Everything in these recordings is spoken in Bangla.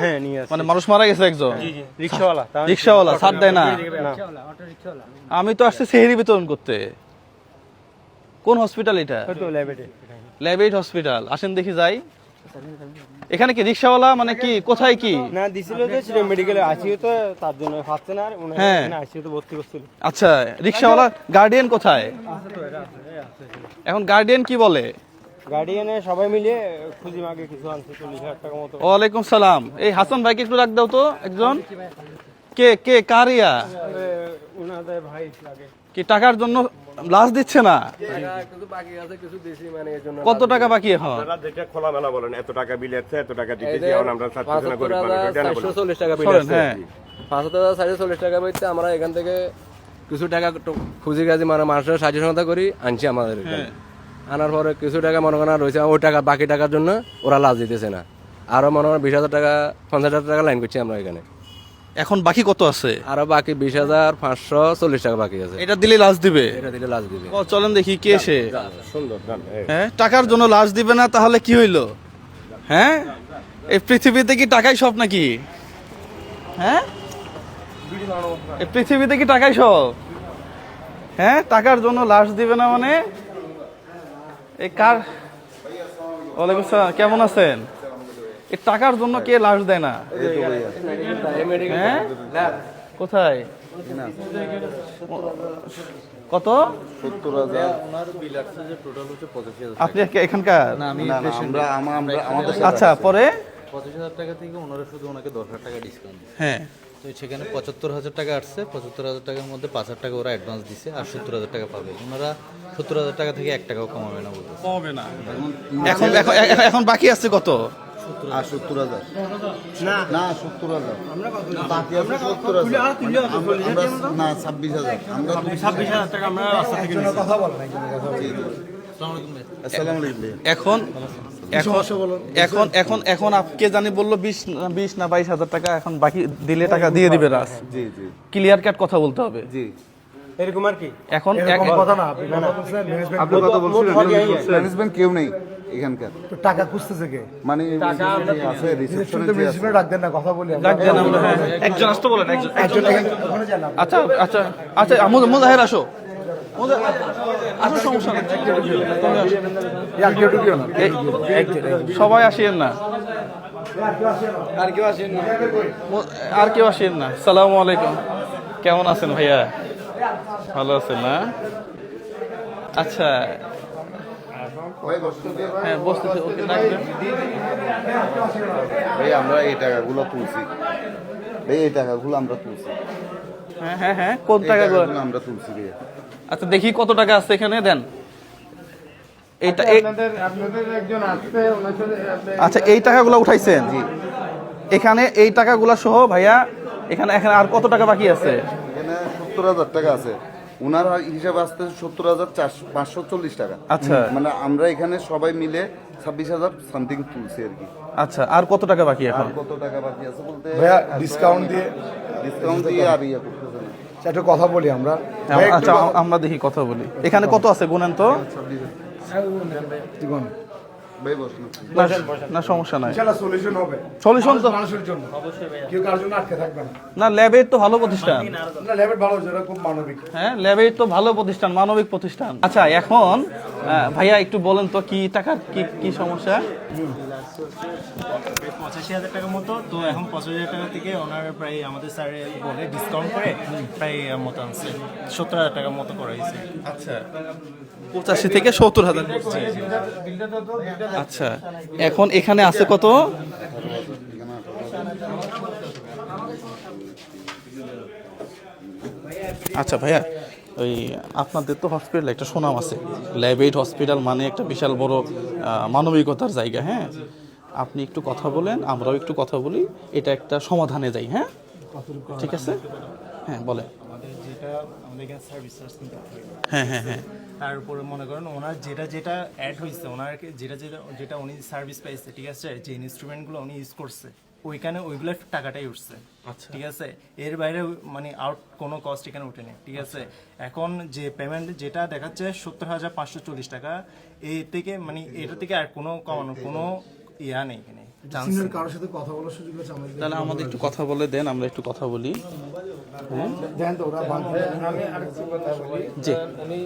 হ্যাঁ নিয়ে আসছে। মানে মানুষ মারা গেছে একজন? জি জি, রিকশাওয়ালা। রিকশাওয়ালা ছাড় দেয় না? আমি তো আসছি সেহরি বিতরণ করতে। কোন হসপিটাল এটা? ল্যাবেট হসপিটাল। আসেন দেখি যাই। এখানে কি রিকশাওয়ালা মানে কি কোথায় কি? না দিছিল যে সেটা মেডিকেলে আইসিইউ তো তার জন্য পাচ্ছে না আর উনি হ্যাঁ। এখানে আইসিইউ তো ভর্তি করছিল। আচ্ছা, রিকশাওয়ালা গার্ডিয়ান কোথায়? এখন গার্ডিয়ান কি বলে? গার্ডিয়ানে সবাই মিলে খুঁজি মাগে কিছু আনছে 40,000 টাকা মতো। ওয়ালাইকুম সালাম। এই হাসান ভাইকে একটু ডাক দাও তো একজন। কে কে কারিয়া? উনাদের ভাই লাগে। কি টাকার জন্য লাশ দিচ্ছে না? কিছু বাকি আছে কিছু বেশি মানে এর জন্য। কত টাকা বাকি এখন? আপনারা যেটা খোলামেলা বলেন এত টাকা বিল আছে এত টাকা দিতেছি এখন আমরা ছাত্রছাত্রী গরিব মানুষ এটা না বলেন 540 টাকা বিল শোনেন, আছে। হ্যাঁ 5,440 টাকা বইতে আমরা এখান থেকে কিছু টাকা খুঁজি গাজি মানে মানুষের সাহায্য সহায়তা করি আনছি আমাদের এখানে। আনার পরে কিছু টাকা মনে করেন রয়েছে ওই টাকা বাকি টাকার জন্য ওরা লাজ দিতেছে না। আরো মনে করেন 20,000 টাকা 50,000 টাকা লাইন করছি আমরা এখানে। এখন বাকি কত আছে? আরো বাকি 20,540 টাকা বাকি আছে। এটা দিলে লাশ দিবে? এটা দিলে লাজ দিবে। ও চলেন দেখি কে সে। সুন্দর গান হ্যাঁ টাকার জন্য লাশ দিবে না তাহলে কি হইলো? হ্যাঁ এই পৃথিবীতে কি টাকাই সব নাকি? হ্যাঁ এই পৃথিবীতে কি টাকাই সব? হ্যাঁ টাকার জন্য লাশ দিবে না মানে এই কার? ওয়ালাইকুম আসসালাম, কেমন আছেন? এই টাকার জন্য কে লাশ দেয় না? হ্যাঁ কোথায়? কত? 70,000। আপনি এখানকার? আমাদের আচ্ছা পরে 25,000 টাকা থেকে ওনারা শুধু ওনাকে 10,000 টাকা ডিসকাউন্ট দিচ্ছে। হ্যাঁ তো সেখানে 75,000 টাকা আসছে, 75,000 টাকার মধ্যে 5,000 টাকা ওরা অ্যাডভান্স দিছে আর 70,000 টাকা পাবে। ওনারা 70,000 টাকা থেকে 1 টাকাও কমাবে না বলতে। কমবে না। এখন এখন এখন বাকি আছে কত? 70,000 না 70,000 বাকি আছে 70,000 না 26,000 আমরা 26,000 টাকা আমরা রাস্তা থেকে আসসালামু আলাইকুম। এখন এখন এখন এখন আপকে জানি বললো 20 না 22,000 টাকা এখন বাকি দিলে টাকা দিয়ে দিবে রাস। জি জি ক্লিয়ার কাট কথা বলতে হবে। জি এরকম আর কি। এখন কথা না আপনি কথা বলছিলেন ম্যানেজমেন্ট কেউ নেই এখানকার টাকা খুঁজতেছে কে? মানে আছে রিসেপশনে ডাক দেন না, কথা বলি আমরা। ডাক দেন আমরা, হ্যাঁ, একজন আসতে বলেন একজন। একজন ওখানে যান না। আচ্ছা আচ্ছা আচ্ছা মুজাহির আসো। আসো সমস্যা নেই। আর কেউ ঢুকিও না। সবাই আসিয়েন না, আর কেউ আসেন না। আর কেউ আসিয়েন না। সালামু আলাইকুম, কেমন আছেন ভাইয়া? ভালো আছেন না? আচ্ছা হ্যাঁ বসতেছে, ওকে ডাকবেন। ভাই আমরা এই টাকাগুলো তুলছি ভাই এই টাকাগুলো আমরা তুলছি হ্যাঁ হ্যাঁ হ্যাঁ কোন এই টাকাগুলো? টাকাগুলো আমরা তুলছি ভাই আচ্ছা দেখি কত টাকা আছে এখানে, দেন। এইটা আপনাদের একজন আসছে, ওনার সাথে আচ্ছা এই টাকাগুলো উঠাইছেন? এখানে এই টাকাগুলো সহ ভাইয়া এখানে এখানে আর কত টাকা বাকি আছে? এখানে 70,000 টাকা আছে, ওনার হিসাব আসতে 70,540 টাকা। আচ্ছা মানে আমরা এখানে সবাই মিলে 26,000 সামথিং তুলছি আর কি। আচ্ছা আর কত টাকা বাকি এখন? আর কত টাকা বাকি আছে বলতে ভাইয়া ডিসকাউন্ট দিয়ে আর ইয়ে করতেছে না। একটা কথা বলি আমরা। আচ্ছা আমরা দেখি কথা বলি। এখানে কত আছে গুনেন তো। জীবন ভাই বসুন। না, না সমস্যা নাই, ইনশাআল্লাহ সলিউশন হবে। সলিউশন তো মানুষের জন্য কেউ কারোর জন্য আটকে থাকবে না। না। ল্যাবের তো ভালো প্রতিষ্ঠান। না লেভেল ভালো, যেটা খুব মানবিক। হ্যাঁ ল্যাবের তো ভালো প্রতিষ্ঠান, মানবিক প্রতিষ্ঠান। আচ্ছা এখন ভাইয়া একটু বলেন তো কি টাকার কি কি সমস্যা? 85,000 টাকা মতো। তো এখন 50,000 টাকা থেকে ওনার প্রায় আমাদের স্যার বলে ডিসকাউন্ট করে প্রায় মতো আনছে 70,000 টাকা মতো করা হয়েছে। আচ্ছা 85 থেকে 70,000। আচ্ছা এখন এখানে আছে কত? আচ্ছা ভাইয়া ওই আপনাদের তো হসপিটাল একটা সুনাম আছে, ল্যাবেট হসপিটাল মানে একটা বিশাল বড় মানবিকতার জায়গা। হ্যাঁ আপনি একটু কথা বলেন, আমরাও একটু কথা বলি, এটা একটা সমাধানে যাই। হ্যাঁ ঠিক আছে, হ্যাঁ বলে। আমাদের যেটা আমাদের এখানে সার্ভিস চার্জ কিনতে হবে, হ্যাঁ হ্যাঁ হ্যাঁ তার উপরে মনে করেন ওনার যেটা যেটা অ্যাড হয়েছে, ওনার যেটা যেটা যেটা উনি সার্ভিস পাইছে, ঠিক আছে, যে ইনস্ট্রুমেন্টগুলো উনি ইউজ করছে ওইখানে ওইগুলোর টাকাটাই উঠছে। ঠিক আছে, এর বাইরে মানে আউট কোনো কস্ট এখানে উঠেনি। ঠিক আছে, এখন যে পেমেন্ট যেটা দেখাচ্ছে 70,540 টাকা, এই থেকে মানে এটা থেকে আর কোনো কমানো কোনো ইয়া নেই এখানে। সিনিয়র কারোর সাথে কথা বলার সুযোগ আছে আমাদের? তাহলে আমাদের একটু কথা বলে দেন, আমরা একটু কথা বলি। দেন তো ওরা বাংলা। আমি আরেকটু কথা বলি। জি। উনি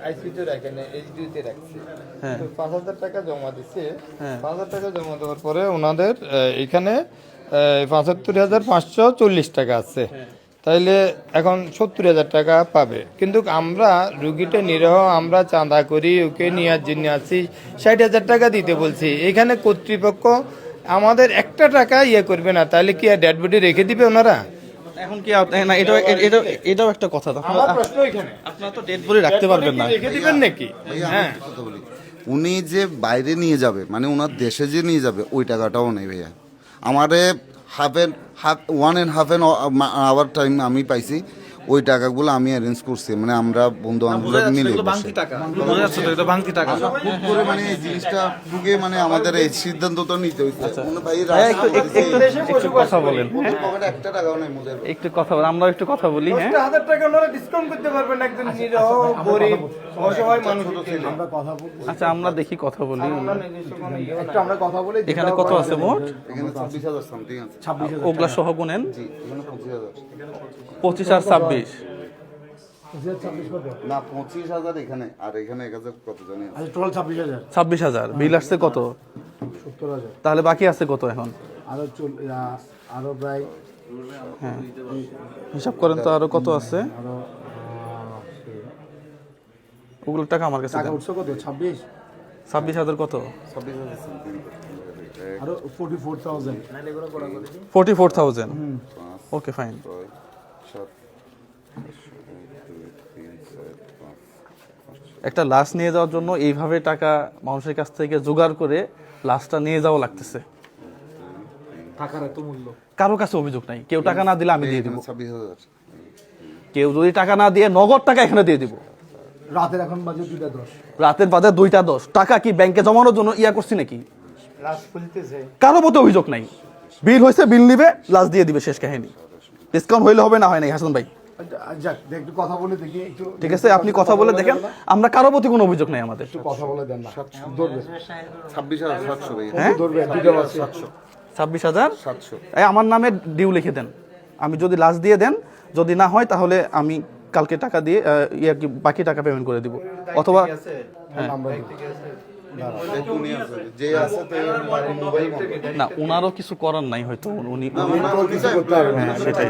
আইসিতে রাখেন, এইচডিতে রাখছে। হ্যাঁ। তো 5,000 টাকা জমা দিচ্ছে। হ্যাঁ। 5,000 টাকা জমা দেওয়ার পরে ওনাদের এখানে 75,540 টাকা আছে। তাইলে এখন 70,000 টাকা পাবে, কিন্তু আমরা রুগীটা নিরহ, আমরা চাঁদা করি, ওকে নেওয়ার জন্য আছি, 60,000 টাকা দিতে বলছি। এখানে কর্তৃপক্ষ আমাদের একটা টাকা ইয়ে করবে না, তাহলে কি আর ডেড বডি রেখে দিবে ওনারা? এখন কি না, এটাও একটা কথা। আমার প্রশ্ন এখানে, আপনারা তো ডেড বডি রাখতে পারবেন না। রেখে দিবেন নাকি? ভাইয়া, আমি একটা কথা বলি, উনি যে বাইরে নিয়ে যাবে মানে ওনার দেশে যে নিয়ে যাবে ওই টাকাটাও নেই ভাইয়া। আমারে one and half hour time আমি পাইছি, ওই টাকাগুলো আমি অ্যারেঞ্জ করছি, মানে আমরা বন্ধু বান্ধবরা মিলে বসে। খুব করে মানে এই জিনিসটা ঢুকে মানে আমাদের এই সিদ্ধান্তটা নিতে হয়েছে। মানে ভাই একটু কথা বলেন, পকেটে একটা টাকাও নেই মোদের। একটু কথা বলেন, আমরা একটু কথা বলি। হ্যাঁ, 10,000 টাকা ওনারা ডিসকাউন্ট করতে পারবেন একজন নিরহ গরিব অসহায় মানুষ। আমরা কথা বলবো। আচ্ছা আমরা দেখি কথা বলি। একটু আমরা কথা বলি। এখানে কত আছে মোট? এখানে 26,000 সামথিং আছে। 26,000 ওগুলা সহ গুনেন। জি, এখানে 25,000। 25 আর 26। 26 কত? না 25,000 এখানে, আর এখানে 1,000 কত জানি আছে। আচ্ছা টোটাল 26,000। 26,000 বিল আসছে কত? 70,000। তাহলে বাকি আছে কত এখন? আরো প্রায় হ্যাঁ, হিসাব করেন তো আরো কত আছে। আরো ওগুলো টাকা আমার কাছে টাকা দেন। উঠছে কত? 26। 26,000 কত? 26,000 সামথিং। আরো 44,000। 44,000। Okay fine. 6, 7, একটা লাশ নিয়ে যাওয়ার জন্য এইভাবে টাকা মানুষের কাছ থেকে জোগাড় করে লাশটা নিয়ে যাওয়া লাগতেছে। টাকার এত মূল্য। কারো কাছে অভিযোগ নাই, কেউ টাকা না দিলে আমি দিয়ে দিব। 26,000। কেউ যদি টাকা না দিয়ে নগদ টাকা এখানে দিয়ে দিব। রাতের এখন বাজে 2:10। রাতের বাজে 2:10, টাকা কি ব্যাংকে জমানোর জন্য ইয়া করছি নাকি? লাশ খুলতেছে। কারো মতো অভিযোগ নাই। বিল হয়েছে, বিল নিবে, লাশ দিয়ে দিবে, শেষ কাহিনী। ডিসকাউন্ট হইলে হবে, না হয় নাই। হাসান ভাই যাক, একটু কথা বলে দেখি একটু। ঠিক আছে, আপনি কথা বলে দেখেন। আমরা কারো প্রতি কোনো অভিযোগ নাই আমাদের। একটু কথা বলে দেন না। ধরবে। 26,700 ভাই। হ্যাঁ, ধরবে দুটো বাজে। 26,700। এই আমার নামে ডিউ লিখে দেন। আমি যদি লাশ দিয়ে দেন, যদি না হয় তাহলে আমি কালকে টাকা দিয়ে বাকি টাকা পেমেন্ট করে দিব। অথবা উনি আছে, যে আছে তো মোবাইল না, ওনারও কিছু করার নাই হয়তো। উনি কিছু করতে পারবে না। সেটাই।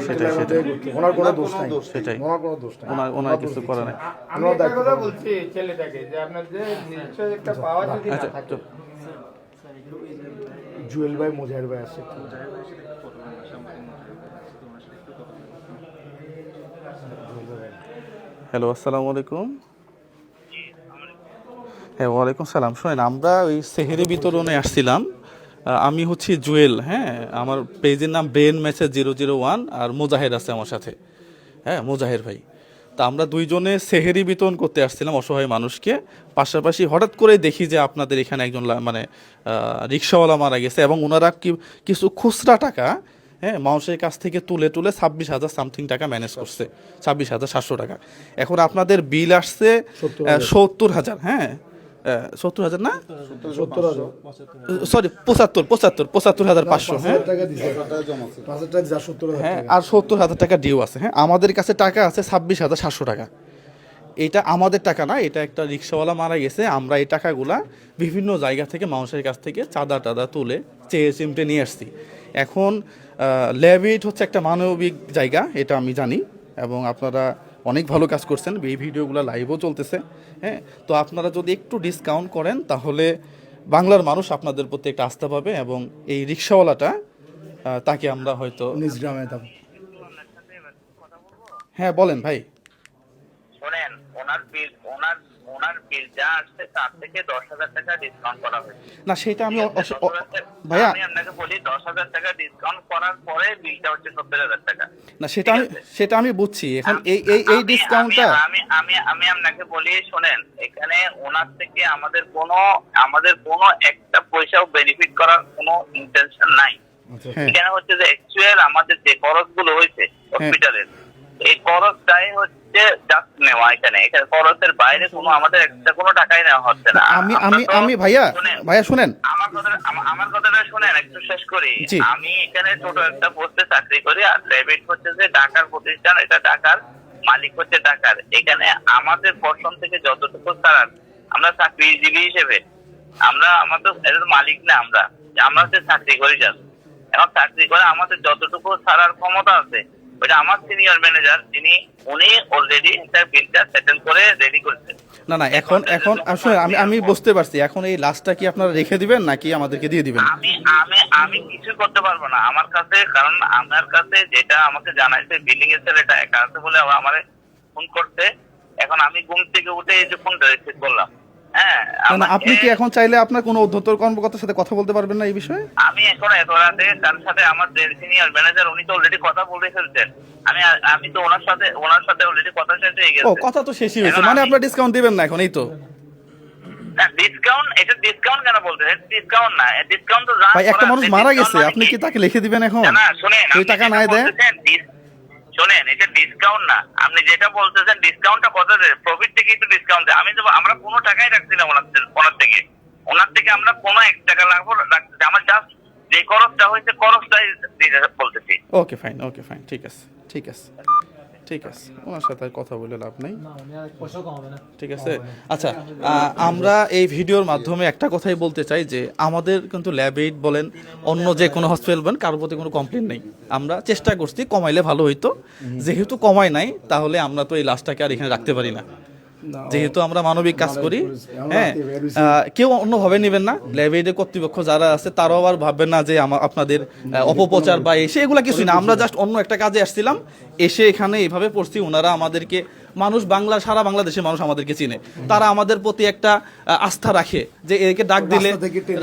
ওনার কোনো দোষ নাই। সেটাই। ওনার কোনো দোষ নাই। ওনার কিছু করার নাই। আমি একটা কথা বলছি ছেলেটাকে, যে আপনার যে নিশ্চয় একটা পাওয়া যদি না থাকে। জুয়েল ভাই, মুজাহির ভাই আছে। হ্যালো, আসসালামু আলাইকুম। হ্যাঁ, ওয়ালাইকুম সালাম। শোনেন, আমরা ওই সেহেরি বিতরণে আসছিলাম। আমি হচ্ছি জুয়েল। হ্যাঁ, আমার পেজের নাম ব্রেন ম্যাচের 001, আর মুজাহির আছে আমার সাথে। হ্যাঁ, মুজাহির ভাই। তা আমরা দুইজনে সেহেরি বিতরণ করতে আসছিলাম অসহায় মানুষকে। পাশাপাশি হঠাৎ করে দেখি যে আপনাদের এখানে একজন মানে রিক্সাওয়ালা মারা গেছে, এবং ওনারা কিছু খুচরা টাকা, হ্যাঁ, মানুষের কাছ থেকে তুলে 26,000 সামথিং টাকা ম্যানেজ করছে। 26,700 টাকা। এখন আপনাদের বিল আসছে 70,000। হ্যাঁ, 70,000 না, 70,000। সরি 75,500। হ্যাঁ, টাকা দিছে। 5,000 টাকা যা 70,000 হ্যাঁ, টাকা। আর 70,000 টাকা ডিউ আছে। হ্যাঁ, আমাদের কাছে টাকা আছে 26,700 টাকা। এটা আমাদের টাকা না, এটা একটা রিক্সাওয়ালা মারা গেছে। আমরা এই টাকাগুলা বিভিন্ন জায়গা থেকে মানুষের কাছ থেকে চাঁদা টাদা তুলে চেয়ে চিমটে নিয়ে আসছি। এখন ল্যাবিট হচ্ছে একটা মানবিক জায়গা, এটা আমি জানি, এবং আপনারা অনেক ভালো কাজ করছেন। এই ভিডিওগুলো লাইভও চলতেছে। হ্যাঁ, তো আপনারা যদি একটু ডিসকাউন্ট করেন তাহলে বাংলার মানুষ আপনাদের প্রতি একটা আস্থা পাবে, এবং এই রিক্সাওয়ালাটা তাকে আমরা হয়তো। নিজ গ্রামে তারপর। হ্যাঁ, বলেন ভাই। শোনেন, ওনার বিল যা আসছে তার থেকে 10,000 টাকা ডিসকাউন্ট করা হয়েছে। না, সেটা আমি ভাইয়া, আমি আপনাকে বলি 10,000 টাকা ডিসকাউন্ট করার পরে বিলটা হচ্ছে 70,000 টাকা। না, সেটা আমি বুঝছি। এখন এই ডিসকাউন্টটা আমি আপনাকে বলি, শোনেন, এখানে ওনার থেকে আমাদের কোনো একটা পয়সাও বেনিফিট করার কোনো ইন্টেনশন নাই। এখানে হচ্ছে যে অ্যাকচুয়াল আমাদের যে খরচগুলো হয়েছে হসপিটালের, এই খরচটাই হচ্ছে জাস্ট নেওয়া। এখানে খরচের বাইরে কোনো আমাদের একটা কোনো টাকাই নেওয়া হচ্ছে না। আমি ভাইয়া শুনেন, আমার কথাটা শুনেন, একটু শেষ করি। জি। আমি এখানে ছোট একটা পোস্টে চাকরি করি, আর ল্যাবেট হচ্ছে যে ঢাকার প্রতিষ্ঠান, এটা ঢাকার, মালিক হচ্ছে ঢাকার। এখানে আমাদের পর্ষণ থেকে যতটুকু ছাড়ার, আমরা চাকরিজীবী হিসেবে আমরা আমাদের মালিক না, আমরা হচ্ছে চাকরি করি যান। এখন চাকরি করে আমাদের যতটুকু ছাড়ার ক্ষমতা আছে, ওইটা আমার সিনিয়র ম্যানেজার উনি অলরেডি একটা বিলটা সেটেল করে রেডি করেছেন। না এখন আসলে আমি বুঝতে পারছি, এখন এই লাস্টটা কি আপনারা রেখে দিবেন নাকি আমাদেরকে দিয়ে দিবেন? আমি কিছু করতে পারবো না আমার কাছে, কারণ আমার কাছে যেটা আমাকে জানাইছে বিল্ডিং এর ছেলেটা একা আছে বলে আমারে ফোন করতে। এখন আমি ঘুম থেকে উঠে এই যে ফোনটা রিসিভ করলাম। হ্যাঁ, না আপনি কি এখন চাইলে আপনার কোনো ঊর্ধ্বতন কর্মকর্তার সাথে কথা বলতে পারবেন না এই বিষয়ে? আমি এখন এত রাতে তার সাথে আমার সিনিয়র ম্যানেজার উনি তো অলরেডি কথা বলে ফেলছেন। আমি তো ওনার সাথে অলরেডি কথা শেষ হয়ে গেছে। ও, কথা তো শেষই হয়েছে, মানে আপনারা ডিসকাউন্ট দিবেন না এখন? এই তো ডিসকাউন্ট কেন বলতেছেন? ডিসকাউন্ট না, ডিসকাউন্ট তো ভাই, একটা মানুষ মারা গেছে, আপনি কি তাকে লিখে দিবেন এখন? না শুনেন, ওই টাকা নাই দেয়। শোনেন, এটা ডিসকাউন্ট না। আপনি যেটা বলতেছেন ডিসকাউন্টটা কত দেয়? প্রফিট থেকে একটু ডিসকাউন্ট দেয়। আমরা কোনো টাকাই রাখছিলাম ওনার থেকে আমরা কোনো 1 টাকা রাখছি। আমার জাস্ট যে খরচটা হয়েছে খরচটাই দিতে বলতেছি। ওকে ফাইন, ঠিক আছে, ওনার সাথে আর কথা বলে লাভ নাই। ঠিক আছে, আচ্ছা, আমরা এই ভিডিওর মাধ্যমে একটা কথাই বলতে চাই যে আমাদের কিন্তু ল্যাব এইড বলেন, অন্য যে কোনো হসপিটাল বলেন, কারোর প্রতি কোনো কমপ্লেন নেই। আমরা চেষ্টা করছি, কমাইলে ভালো হইতো। যেহেতু কমাই নাই, তাহলে আমরা তো এই লাশটাকে আর এখানে রাখতে পারি না। যেহেতু আমরা মানবিক কাজ করি, হ্যাঁ, কেউ অন্যভাবে নেবেন না। ল্যাব এইডের কর্তৃপক্ষ যারা আছে তারাও আবার ভাববেন না যে আপনাদের অপপ্রচার বা এসে এগুলা কিছুই না। আমরা জাস্ট অন্য একটা কাজে আসছিলাম, এসে এখানে এইভাবে পড়ছি। ওনারা আমাদেরকে, সারা বাংলাদেশের মানুষ আমাদেরকে চিনে, তারা আমাদের প্রতি একটা আস্থা রাখে যে একে ডাক দিলে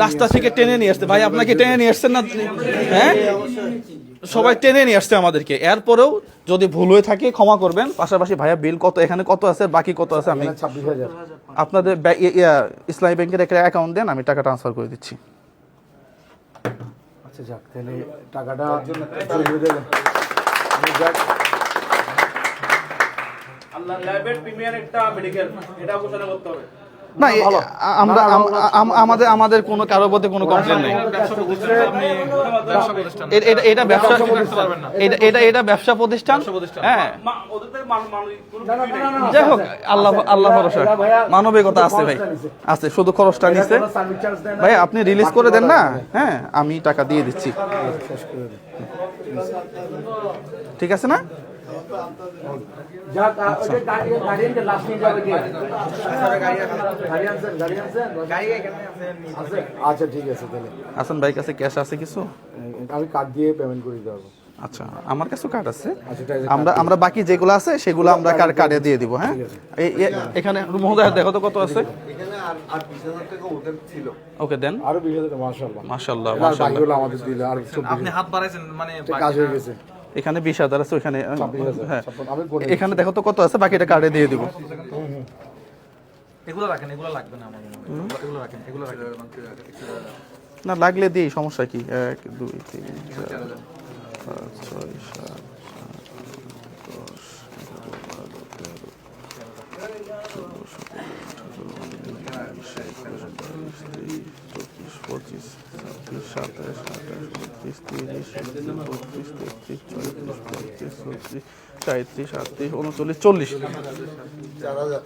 রাস্তা থেকে টেনে নিয়ে আসতে। ভাই, আপনাকে টেনে নিয়ে আসছেন না? হ্যাঁ, সবাই টেনে নিয়ে আসছে আমাদেরকে। এরপরেও যদি ভুল হয়ে থাকে ক্ষমা করবেন। পাশাপাশি ভাইয়া বিল কত, এখানে কত আছে, বাকি কত আছে, আমি 26,000 আপনাদের ইসলামী ব্যাংকের একটা অ্যাকাউন্ট দেন, আমি টাকা ট্রান্সফার করে দিচ্ছি। আচ্ছা যাক, তাহলে টাকাটা চলে দেবেন। না, আমাদের কোনো কারোর প্রতি কোনো কমপ্লেন নেই। এটা ব্যবসা প্রতিষ্ঠান। হ্যাঁ, যাই হোক, আল্লাহ ভরসা, মানবিকতা আছে ভাই, আছে। শুধু খরচটা নিছে ভাই, আপনি রিলিজ করে দেন না। হ্যাঁ, আমি টাকা দিয়ে দিচ্ছি, ঠিক আছে না? আচ্ছা ঠিক আছে, তাহলে হাসান ভাই কাছে ক্যাশ আছে কিছু? আমি কার্ড দিয়ে পেমেন্ট করে দিতে পারবো। আচ্ছা, আমার কাছেও কার্ড আছে। আচ্ছা, আমরা বাকি যেগুলো আছে সেগুলো আমরা কার্ডে দিয়ে দিব। হ্যাঁ, এখানে মহোদয় দেখো তো কত আছে। ওকে দেন, আরো 20,000। মাশাআল্লাহ, মাশাআল্লাহ। আমাদের দিলে আর আপনি হাত বাড়াইছেন, মানে কাজ হয়ে গেছে। এখানে 20,000 আছে, ওখানে হ্যাঁ, এখানে দেখো তো কত আছে, বাকিটা কার্ডে দিয়ে দিব। এগুলো রাখেন, এগুলো লাগবে না আমার মনে হয়। এগুলো রাখেন। না লাগলে দিই, সমস্যা কি? 1 2 3 4 5 6 7 10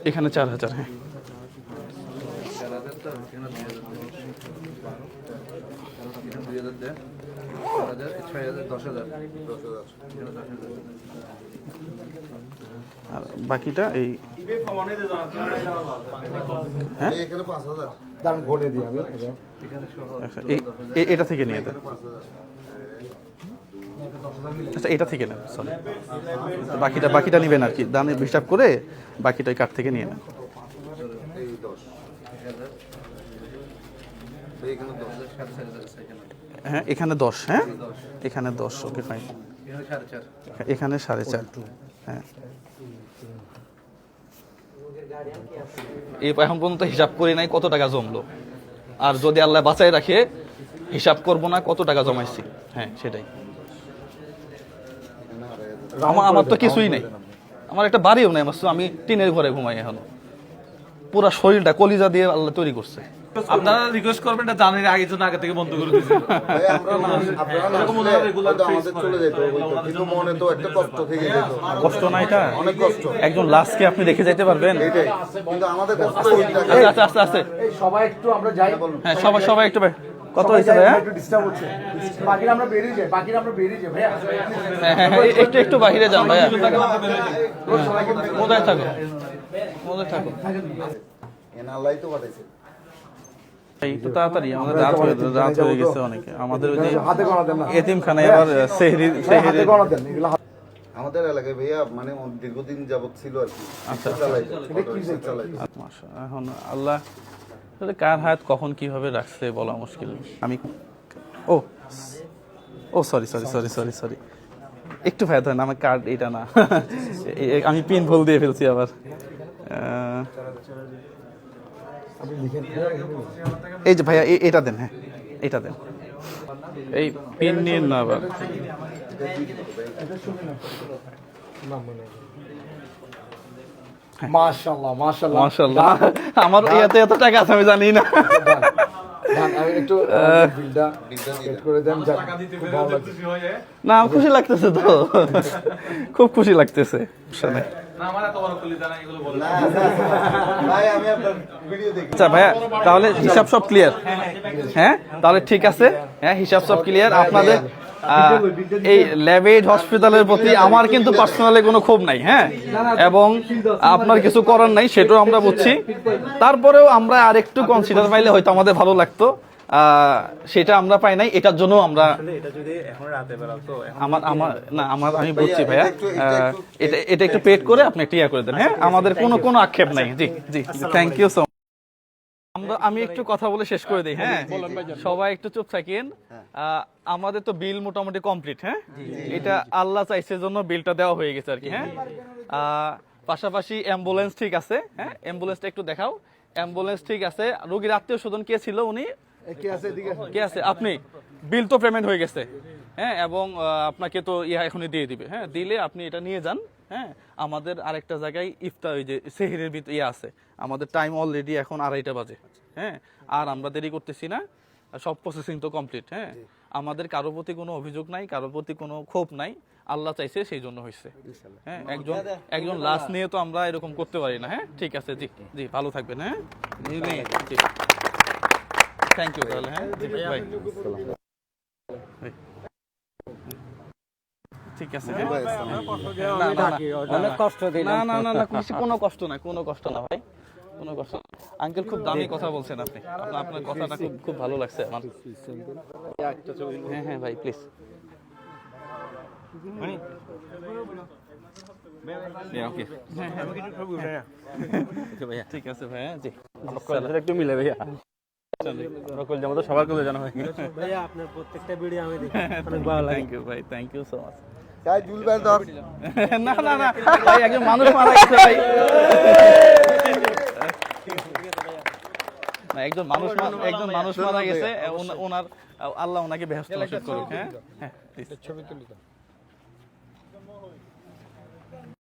এখানে 4,000। হ্যাঁ, আর বাকিটা এই হ্যাঁ, দাম ঘটে দিই আমি। এটা থেকে নিয়ে দেন। আচ্ছা, এটা থেকে নেন, সরি, বাকিটা নেবেন আর কি। দানে হিসাব করে বাকিটা কার্ড থেকে নিয়ে নেন। হ্যাঁ, এখানে 10। হ্যাঁ, এখানে 10। ওকে ফাইন, এখানে 4.5। হ্যাঁ, এই এখন পর্যন্ত হিসাব করি নাই কত টাকা জমলো, আর যদি আল্লাহ বাঁচাই রাখে হিসাব করব না কত টাকা জমাইছি। হ্যাঁ, সেটাই। আমার তো কিছুই নেই। আমার একটা বাড়িও নাই, আমি টিনের ঘরে ঘুমাই এখনো। পুরা শরীরটা কলিজা দিয়ে আল্লাহ তৈরি করছে। আপনারা রিকোয়েস্ট করবেন না, জানেন আগে জন্য আগে থেকে বন্ধ করে দিয়েছে। কষ্ট না এটা? একজন লাশকে আপনি রেখে যাইতে পারবেন? আচ্ছা আচ্ছা আচ্ছা, সবাই একটু আমরা যাই। হ্যাঁ সবাই সবাই একটু কত হয়েছে ভাইয়া? একটু ডিস্টার্ব হচ্ছে, বাকিরা আমরা বেরিয়ে যাই, ভাইয়া। হ্যাঁ হ্যাঁ হ্যাঁ, একটু একটু বাহিরে যান ভাইয়া। কোথায় থাকো, কোথায় থাকো একটু তাড়াতাড়ি, আমাদের রাত হয়ে গেছে অনেকে। আমাদের ওই যে এতিমখানা এবার সেহরি আমাদের এলাকায় ভাইয়া মানে দীর্ঘদিন যাবত ছিল আর কি। আচ্ছা মাশাআল্লাহ। এখন আল্লাহ কার হায়াত কখন কিভাবে রাখছে বলা মুশকিল। আমি ও sorry sorry sorry sorry sorry, একটু ভাইয়া ধরেন, আমার কার্ড এটা না, আমি পিন ভুল দিয়ে ফেলছি আবার। এই যে ভাইয়া এটা দেন, হ্যাঁ এটা দেন, এই পিন নিন না আবার। মাশাআল্লাহ মাশাআল্লাহ মাশাআল্লাহ, আমার ইয়াতে এত টাকা আছে আমি জানি না। আমি একটু বিলটা সেট করে দেন, খুব ভালো লাগছে। না খুশি লাগতেছে তো, খুব খুশি লাগতেছে। আচ্ছা ভাইয়া, তাহলে হিসাব সব ক্লিয়ার? হ্যাঁ তাহলে ঠিক আছে, হ্যাঁ হিসাব সব ক্লিয়ার। আপনাদের এই ল্যাবেড হসপিটালের প্রতি আমার কিন্তু পার্সোনালি কোনো ক্ষোভ নাই, হ্যাঁ, এবং আপনার কিছু করার নাই সেটাও আমরা বুঝছি। তারপরেও আমরা আরেকটু কনসিডার পাইলে হয়তো আমাদের ভালো লাগতো, সেটা আমরা পাই নাই। এটার জন্য আমরা আমি বলছি ভাইয়া, এটা একটু পেড করে আপনি একটা ইয়া করে দেন, হ্যাঁ আমাদের কোনো আক্ষেপ নাই। জি জি, থ্যাংক ইউ সো মাচ। আমি একটু কথা বলে শেষ করে দিই, হ্যাঁ সবাই একটু চুপ থাকেন। আমাদের তো বিল মোটামুটি কমপ্লিট, হ্যাঁ এটা আল্লাহ চাইছে জন্য বিলটা দেওয়া হয়ে গেছে আর কি, হ্যাঁ। পাশাপাশি অ্যাম্বুলেন্স ঠিক আছে, হ্যাঁ অ্যাম্বুলেন্সটা একটু দেখাও। অ্যাম্বুলেন্স ঠিক আছে। রোগীর আত্মীয় স্বজন কে ছিল, উনি কে আছে? আপনি বিল তো পেমেন্ট হয়ে গেছে, হ্যাঁ, এবং আপনাকে তো এখনই দিয়ে দিবে, হ্যাঁ দিলে আপনি এটা নিয়ে যান। হ্যাঁ আমাদের আরেকটা জায়গায় ইফতার ওই যে সেহরির ভিতরে আছে, আমাদের টাইম অলরেডি এখন 2:30 বাজে, হ্যাঁ আর আমরা দেরি করতেছি না, সব প্রসেসিং তো কমপ্লিট। হ্যাঁ আমাদের কারোর প্রতি কোনো অভিযোগ নাই, কারোর প্রতি কোনো ক্ষোভ নাই, আল্লাহ চাইছে সেই জন্য হয়েছে। হ্যাঁ একজন লাশ নিয়ে তো আমরা এরকম করতে পারি না। হ্যাঁ ঠিক আছে, জি জি ভালো থাকবেন। হ্যাঁ থ্যাংক ইউ তাহলে। হ্যাঁ ভাই ঠিক আছে, অনেক কষ্ট দিই। না না না কোনো কষ্ট না, কোনো কষ্ট না ভাই, কোনো কষ্ট না। আঙ্কেল খুব দামি কথা বলছেন আপনি, আপনার কথাটা খুব ভালো লাগছে আমার। হ্যাঁ হ্যাঁ ভাই প্লিজ। ঠিক আছে ভাই, জি একটু মিলে ভাইয়া, সবার করে জানা হয় ভাইয়া। আপনার প্রত্যেকটা ভিডিও আমি দেখি, অনেক ভালো লাগে। থ্যাংক ইউ ভাই, থ্যাংক ইউ সো মাচ। না না না ভাই, একজন মানুষ মারা গেছে ভাই, না একজন মানুষ মারা গেছে, ওনার আল্লাহ ওনাকে বেহেশত নসিব করুক। হ্যাঁ হ্যাঁ ছবি তুলি।